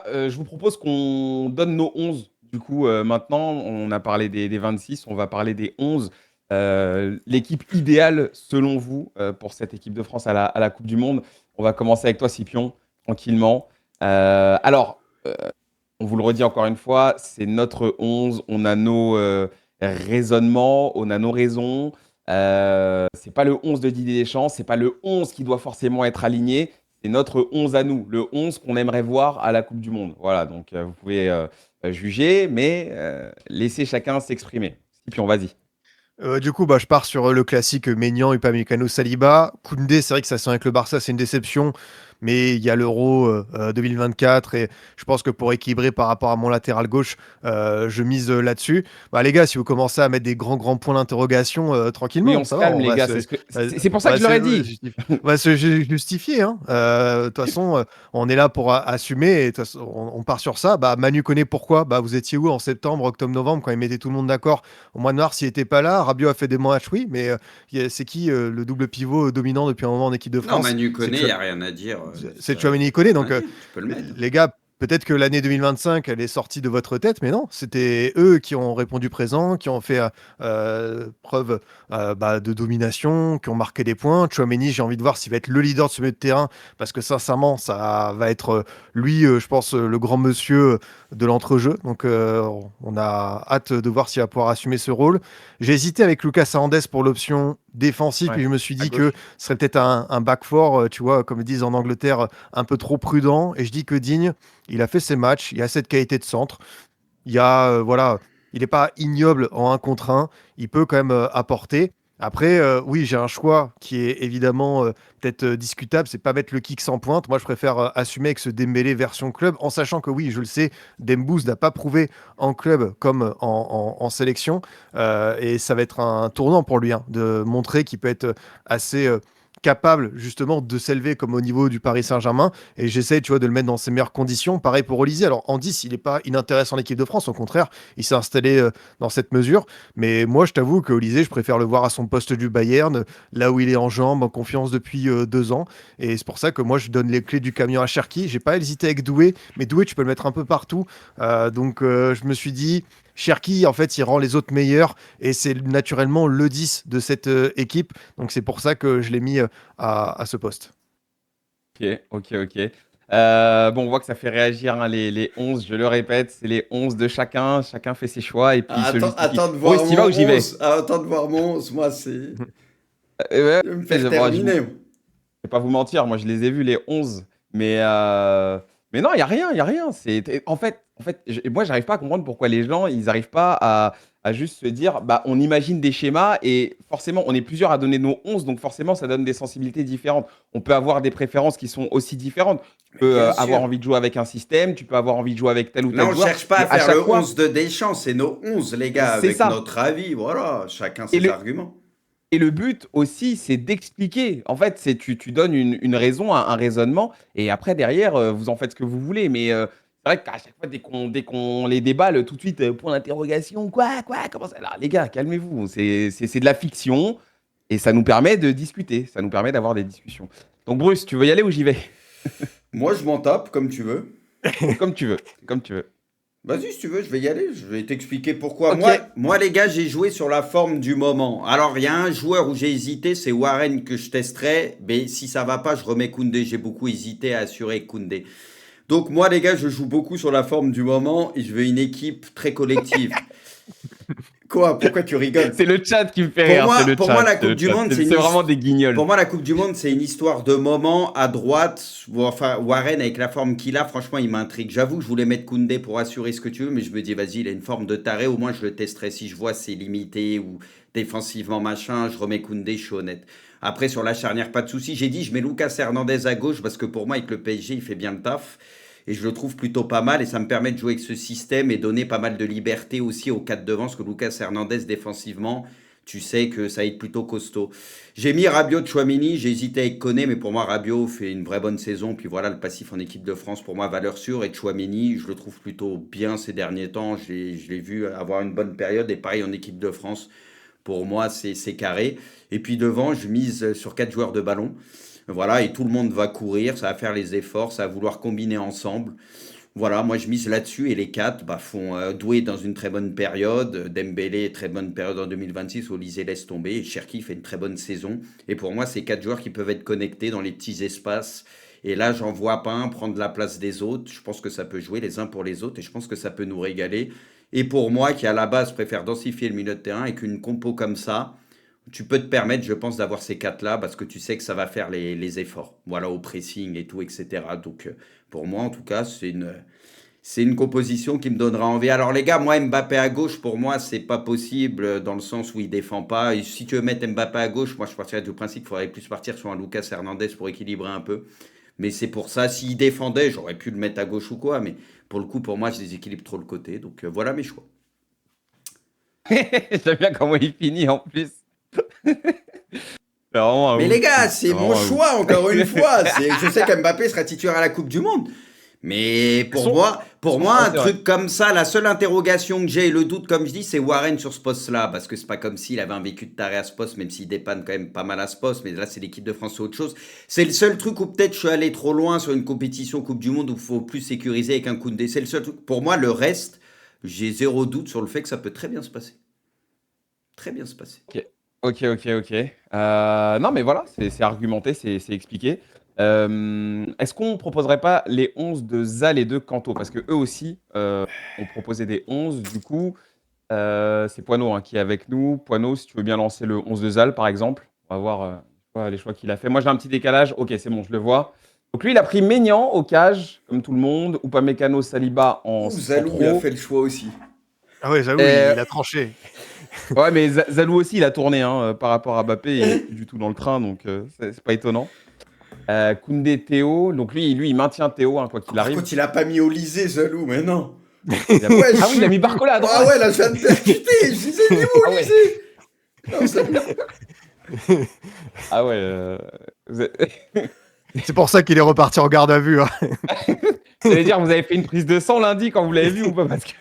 je vous propose qu'on donne nos 11. Du coup, maintenant, on a parlé des 26, on va parler des 11. L'équipe idéale, selon vous, pour cette équipe de France à la Coupe du Monde. On va commencer avec toi, Scipion, tranquillement. Alors, on vous le redit encore une fois, c'est notre 11. On a nos raisonnements, on a nos raisons. C'est pas le 11 de Didier Deschamps, c'est pas le 11 qui doit forcément être aligné. C'est notre 11 à nous, le 11 qu'on aimerait voir à la Coupe du Monde. Voilà, donc vous pouvez juger, mais laissez chacun s'exprimer. Scipion, vas-y. Du coup, je pars sur le classique Maignan, Upamecano, Saliba. Koundé, c'est vrai que ça sent avec le Barça, c'est une déception. Mais il y a l'Euro 2024 et je pense que pour équilibrer par rapport à mon latéral gauche, je mise là-dessus. Les gars, si vous commencez à mettre des grands points d'interrogation, Oui, tranquillement, on se ça va, calme, on les va gars. se, C'est pour ça que je leur ai dit. on va se justifier, hein. De toute façon, on est là pour assumer et de toute façon, on part sur ça. Manu connaît pourquoi. Vous étiez où en septembre, octobre, novembre quand il mettait tout le monde d'accord? Au mois de mars, il n'était pas là. Rabiot a fait des matchs, oui, mais c'est qui le double pivot dominant depuis un moment en équipe de Non, France? Manu C'est Koné, il n'y a rien à dire. c'est Tchouaméni Koné. Rien à Donc, dire, tu peux le mettre. les gars, peut-être que l'année 2025, elle est sortie de votre tête, mais non, c'était eux qui ont répondu présent, qui ont fait preuve de domination, qui ont marqué des points. Tchouaméni, j'ai envie de voir s'il va être le leader de ce milieu de terrain, parce que sincèrement, ça va être lui, je pense, le grand monsieur de l'entrejeu. Donc, on a hâte de voir s'il va pouvoir assumer ce rôle. J'ai hésité avec Lucas Hernandez pour l'option défensive, puis Ouais, je me suis à dit que gauche. ce serait peut-être un back four, tu vois, comme ils disent en Angleterre, un peu trop prudent. Et je dis que Digne, il a fait ses matchs, il a cette qualité de centre. Il y a, voilà, il n'est pas ignoble en un contre un. Il peut quand même apporter. Après, oui, j'ai un choix qui est évidemment peut-être discutable, c'est pas mettre le kick sans pointe. Moi, je préfère assumer avec ce Dembélé version club, en sachant que oui, je le sais, Dembouz n'a pas prouvé en club comme en sélection, et ça va être un tournant pour lui, hein, de montrer qu'il peut être assez capable justement de s'élever comme au niveau du Paris Saint-Germain. Et j'essaie, tu vois, de le mettre dans ses meilleures conditions. Pareil pour Olysée. Alors, en 10, il n'est pas inintéressant en équipe de France. Au contraire, il s'est installé dans cette mesure. Mais moi, je t'avoue que Olysée, je préfère le voir à son poste du Bayern, là où il est en jambes, en confiance depuis 2 ans. Et c'est pour ça que moi, je donne les clés du camion à Cherki. J'ai pas hésité avec Doué, mais Doué, tu peux le mettre un peu partout. Je me suis dit, Cherki, en fait, il rend les autres meilleurs et c'est naturellement le 10 de cette équipe. Donc c'est pour ça que je l'ai mis à ce poste. Ok, ok, ok. Bon, on voit que ça fait réagir hein, les 11, je le répète, c'est les 11 de chacun. Chacun fait ses choix et puis il se justifie. Attends de Boris, voir tu y vas mon ou j'y vais? 11. Attends de voir mon 11. Moi, c'est. Ouais, Je vais me ouais, faire bon, je terminer. vais pas vous mentir, moi je les ai vus les 11, mais non, il y a rien, il y a rien. Moi j'arrive pas à comprendre pourquoi les gens ils arrivent pas à juste se dire, bah on imagine des schémas et forcément on est plusieurs à donner nos 11, donc forcément ça donne des sensibilités différentes. On peut avoir des préférences qui sont aussi différentes. Tu Mais peux bien avoir sûr. envie de jouer avec un système, tu peux avoir envie de jouer avec tel ou Là, tel on joueur, cherche pas à mais à faire chaque le fois 11 de Deschamps. C'est nos 11, les gars, c'est avec ça. notre avis. Voilà. Chacun Et ses le, arguments. Et le but aussi, c'est d'expliquer. En fait, tu donnes une raison, un raisonnement, et après, derrière, vous en faites ce que vous voulez. Mais c'est vrai qu'à chaque fois, dès qu'on les déballe, tout de suite, point d'interrogation, quoi, comment ça? Alors, les gars, calmez-vous. C'est de la fiction, et ça nous permet de discuter. Ça nous permet d'avoir des discussions. Donc, Bruce, tu veux y aller ou j'y vais? Moi, je m'en tape, comme tu veux. Comme tu veux. Comme tu veux. Vas-y, si tu veux, je vais y aller. Je vais t'expliquer pourquoi. Ok. Moi, les gars, j'ai joué sur la forme du moment. Alors, il y a un joueur où j'ai hésité, c'est Warren que je testerai. Mais si ça va pas, je remets Koundé. J'ai beaucoup hésité à assurer Koundé. Donc, moi, les gars, je joue beaucoup sur la forme du moment et je veux une équipe très collective. Quoi? Pourquoi tu rigoles? C'est le chat qui me fait rire. C'est le Pour moi, chat. la C'est Coupe le du chat. Monde, C'est vraiment des guignols. pour moi, la Coupe du Monde, c'est une histoire de moment à droite. Bon, enfin, Warren, avec la forme qu'il a, franchement, il m'intrigue. J'avoue, je voulais mettre Koundé pour assurer ce que tu veux, mais je me dis, vas-y, il a une forme de taré. Au moins, je le testerai. Si je vois c'est limité ou défensivement machin, je remets Koundé, je suis honnête. Après, sur la charnière, pas de souci. J'ai dit, je mets Lucas Hernandez à gauche parce que pour moi, avec le PSG, il fait bien le taf. Et je le trouve plutôt pas mal et ça me permet de jouer avec ce système et donner pas mal de liberté aussi aux 4 devant, parce que Lucas Hernandez défensivement, tu sais que ça va être plutôt costaud. J'ai mis Rabiot Chouamini, j'ai hésité avec Koné, mais pour moi Rabiot fait une vraie bonne saison. Puis voilà, le passif en équipe de France, pour moi, valeur sûre. Et Chouamini, je le trouve plutôt bien ces derniers temps. Je l'ai vu avoir une bonne période. Et pareil en équipe de France, pour moi, c'est carré. Et puis devant, je mise sur 4 joueurs de ballon. Voilà, et tout le monde va courir, ça va faire les efforts, ça va vouloir combiner ensemble. Voilà, moi je mise là-dessus et les quatre font Doué dans une très bonne période, Dembélé très bonne période en 2026, Olise laisse tomber et Cherki fait une très bonne saison. Et pour moi, c'est quatre joueurs qui peuvent être connectés dans les petits espaces. Et là, j'en vois pas un prendre la place des autres. Je pense que ça peut jouer les uns pour les autres et je pense que ça peut nous régaler. Et pour moi, qui à la base préfère densifier le milieu de terrain et qu'une compo comme ça, tu peux te permettre, je pense, d'avoir ces quatre-là parce que tu sais que ça va faire les efforts. Voilà, au pressing et tout, etc. Donc, pour moi, en tout cas, c'est une composition qui me donnera envie. Alors les gars, moi Mbappé à gauche, pour moi, c'est pas possible dans le sens où il défend pas. Et si tu veux mettre Mbappé à gauche, moi je partirais du principe qu'il faudrait plus partir sur un Lucas Hernandez pour équilibrer un peu. Mais c'est pour ça, s'il défendait, j'aurais pu le mettre à gauche ou quoi. Mais pour le coup, pour moi, je déséquilibre trop le côté. Donc voilà mes choix. J'aime bien comment il finit en plus. C'est vraiment un Mais ouf. les gars, C'est c'est mon vraiment un ouf. choix, encore une fois. Je sais qu'Mbappé sera titulaire à la Coupe du Monde. Mais pour moi, un C'est vrai. truc comme ça, la seule interrogation que j'ai et le doute, comme je dis, c'est Warren sur ce poste-là. Parce que c'est pas comme s'il avait un vécu de taré à ce poste, même s'il dépanne quand même pas mal à ce poste. Mais là, c'est l'équipe de France, c'est autre chose. C'est le seul truc où peut-être je suis allé trop loin sur une compétition Coupe du Monde où il faut plus sécuriser avec un Koundé. C'est le seul truc. Pour moi, le reste, j'ai zéro doute sur le fait que ça peut très bien se passer. Très bien se passer. Ok. Non, mais voilà, c'est argumenté, c'est expliqué. Est-ce qu'on proposerait pas les 11 de Zal et de Kanto? Parce que eux aussi ont proposé des 11. Du coup, c'est Poineau qui est avec nous. Poineau, si tu veux bien lancer le 11 de Zal, par exemple. On va voir les choix qu'il a fait. Moi, j'ai un petit décalage. Ok, c'est bon, je le vois. Donc lui, il a pris Maignan au cage, comme tout le monde. Upamecano, Saliba en Ouh, Zalou, il a centraux. fait le choix aussi. Ah ouais, j'avoue, Euh, il a tranché. Ouais, mais Zalou aussi, il a tourné par rapport à Mbappé. Il est plus du tout dans le train, donc c'est pas étonnant. Koundé, Théo. Donc lui, il maintient Théo, quoi qu'il Par arrive. contre, il a pas mis Olysée, Zalou, mais non. Il a- Wesh. Ah oui, il a mis Barcola à droite. Ah ouais, là, je viens de percuter. Je disais, il est où, Ah ouais. Olysée? Non, Zalou. Ah ouais. Vous avez- C'est pour ça qu'il est reparti en garde à vue. Hein. J'allais dire, vous avez fait une prise de sang lundi quand vous l'avez vu ou pas? Parce que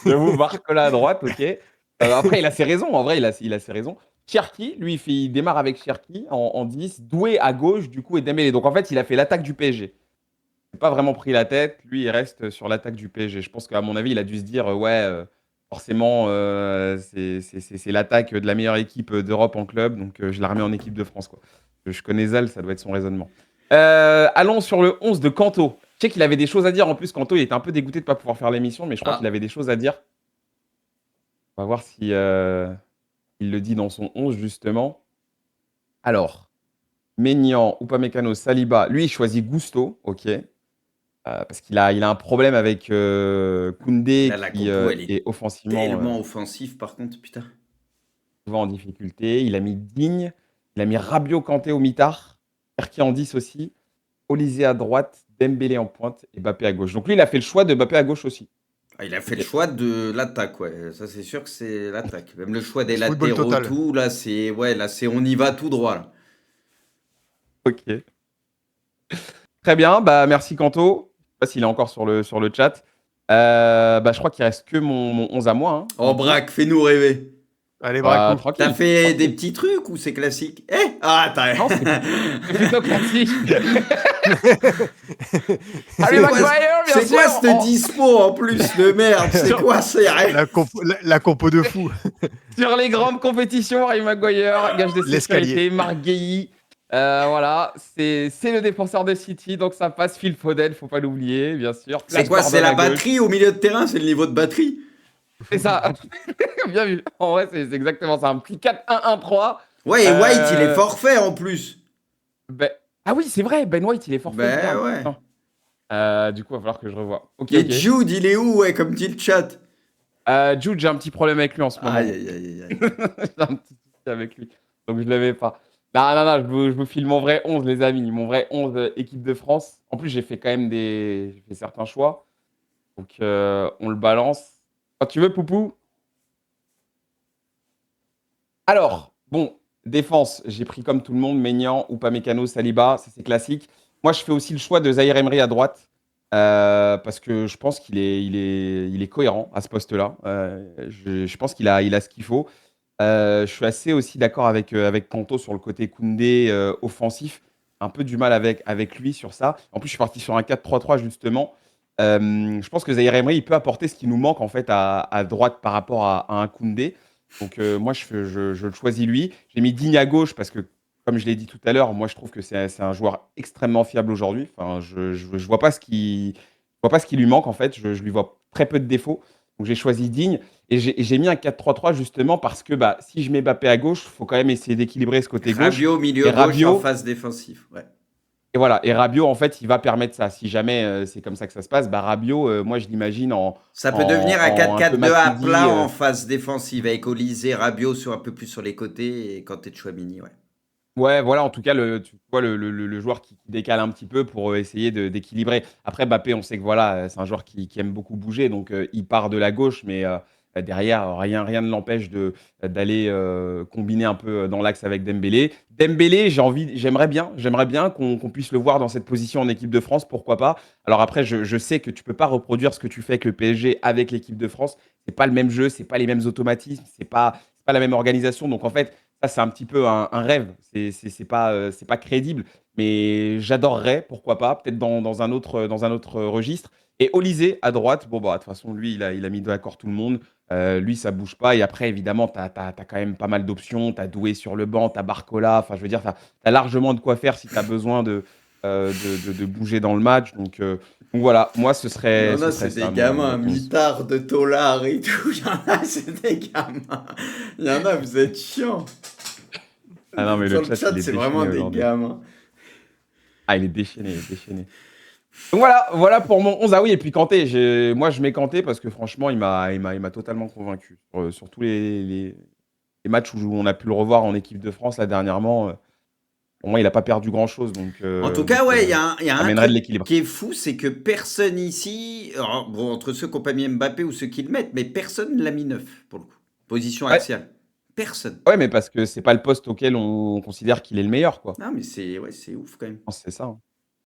j'avoue, Barcola à droite, ok. Après, il a ses raisons. En vrai, il a ses raisons. Cherki, lui, il démarre avec Cherki en 10. Doué à gauche, du coup, et Dembélé. Donc en fait, il a fait l'attaque du PSG. Il n'a pas vraiment pris la tête. Lui, il reste sur l'attaque du PSG. Je pense qu'à mon avis, il a dû se dire, forcément, c'est l'attaque de la meilleure équipe d'Europe en club. Donc je la remets en équipe de France, quoi. Je connais Zal, ça doit être son raisonnement. Allons sur le 11 de Kanto. Je sais qu'il avait des choses à dire. En plus, Kanto, il était un peu dégoûté de ne pas pouvoir faire l'émission, mais je crois qu'il avait des choses à dire. On va voir si il le dit dans son 11, justement. Alors, Maignan, Upamecano, Saliba. Lui, il choisit Gusto, ok. Parce qu'il a un problème avec Koundé Là, la qui compo, elle est est offensivement tellement offensive, par contre, putain. souvent en difficulté. Il a mis Digne, il a mis Rabiot, Kanté au mitard, Cherki en 10 aussi, Olysée à droite, Dembélé en pointe et Mbappé à gauche. Donc lui, il a fait le choix de Mbappé à gauche aussi. Ah, il a fait le Ok. choix de l'attaque, ouais. Ça, c'est sûr que c'est l'attaque. Même le choix des Football latéraux, total. tout, là, c'est on y va tout droit, là. Ok. Très bien, bah merci Kanto. Je sais pas s'il est encore sur le chat. Je crois qu'il reste que mon 11 à moi. Oh, Du coup. Braque, fais-nous rêver. Allez, Bracou. Tranquille. T'as fait des Tranquille. petits trucs ou c'est classique? Ah, t'as. Non, c'est plutôt classique. C'est Allez, quoi, Maguire, bien c'est quoi sûr. cette dispo en plus de merde? C'est quoi? C'est La compo de fou. Sur les grandes compétitions, Harry Maguire, gage de L'escalier. sécurité, Marc Guéhi. Voilà, c'est le défenseur de City, donc ça passe Phil Foden, faut pas l'oublier, bien sûr. C'est Place quoi? C'est Gordon la à gauche. batterie au milieu de terrain? C'est le niveau de batterie? C'est ça. Bien vu. En vrai, c'est exactement ça. Un petit 4-1-1-3. Ouais, et White, il est Euh, forfait en plus. Ah oui, c'est vrai, Ben White, il est forfait. Ben Merde, ouais. putain. Du coup, il va falloir que je revoie. Ok, Et ok. Jude, il est où? Ouais, comme dit le chat. Jude, j'ai un petit problème avec lui en ce moment. Aïe, aïe, aïe, aïe. J'ai un petit souci avec lui. Donc je l'avais pas. Non, je vous file mon vrai 11, les amis. Mon vrai 11 équipe de France. En plus, j'ai fait quand même j'ai fait certains choix. Donc on le balance. Quand tu veux, Poupou. Alors, bon, défense, j'ai pris comme tout le monde Maignan, Upamecano, Saliba, ça c'est classique. Moi, je fais aussi le choix de Zahir Emery à droite. Parce que je pense qu'il est cohérent à ce poste-là. Je pense qu'il a ce qu'il faut. Je suis assez aussi d'accord avec Kanto sur le côté Koundé offensif. Un peu du mal avec lui sur ça. En plus, je suis parti sur un 4-3-3 justement. Je pense que Zaïre Emery, il peut apporter ce qui nous manque en fait à droite par rapport à un Koundé. Donc moi, je le choisis lui. J'ai mis Digne à gauche parce que, comme je l'ai dit tout à l'heure, moi je trouve que c'est un joueur extrêmement fiable aujourd'hui. Enfin, je vois pas je vois pas ce qui lui manque en fait. Je lui vois très peu de défauts. Donc j'ai choisi Digne et j'ai mis un 4-3-3 justement parce que bah, si je mets Mbappé à gauche, il faut quand même essayer d'équilibrer ce côté gauche. Rabiot, milieu Et gauche en Rabiot, phase défensive. Ouais. et voilà, et Rabiot, en fait, il va permettre ça. Si jamais c'est comme ça que ça se passe, bah Rabiot, moi je l'imagine Ça peut devenir un en un peu 4-4-2 à Matuidi. plat en phase défensive avec Olysée, Rabiot sur un peu plus sur les côtés et quand t'es Chouamini, ouais. Ouais, voilà, en tout cas, tu vois le joueur qui décale un petit peu pour essayer d'équilibrer. Après, Mbappé, on sait que voilà, c'est un joueur qui aime beaucoup bouger, donc il part de la gauche, mais derrière, rien ne l'empêche d'aller combiner un peu dans l'axe avec Dembélé. Dembélé, j'aimerais bien qu'on puisse le voir dans cette position en équipe de France, pourquoi pas. Alors après, je sais que tu peux pas reproduire ce que tu fais avec le PSG avec l'équipe de France. C'est pas le même jeu, c'est pas les mêmes automatismes, c'est pas la même organisation. Donc en fait, ça, c'est un petit peu un rêve. C'est pas crédible. Mais j'adorerais, pourquoi pas, peut-être dans un autre registre. Et Olysée à droite, bon, bah, de toute façon, lui, il a mis d'accord tout le monde. Lui, ça bouge pas. Et après, évidemment, tu as quand même pas mal d'options. Tu as Doué sur le banc, tu as Barcola. Enfin, je veux dire, tu as largement de quoi faire si tu as besoin de bouger dans le match. Donc voilà, moi, Il y en ce a, serait c'est des ça, gamins, mon 11. mitard de Tolar et tout. Il y en a, c'est des gamins. Il y en a, vous êtes chiants. Ah non, mais Sur le le chat, chat, il est c'est vraiment déchaîné des aujourd'hui. gamins. Ah, il est déchaîné, il est déchaîné. Donc voilà pour mon 11. Ah oui, et puis Kanté, moi je mets Kanté parce que franchement, il m'a totalement convaincu. Sur tous les matchs où on a pu le revoir en équipe de France là dernièrement, pour moi, il n'a pas perdu grand-chose. En tout cas, ouais, il y a ça un amènerait de truc l'équilibre. qui est fou, c'est que personne ici, alors, bon, entre ceux qui n'ont pas mis Mbappé ou ceux qui le mettent, mais personne ne l'a mis neuf, pour le coup. Position Ouais, axiale. Personne. ouais, mais parce que c'est pas le poste auquel on considère qu'il est le meilleur, quoi. Non, mais c'est ouais, c'est ouf quand même. Je pense que c'est ça, hein.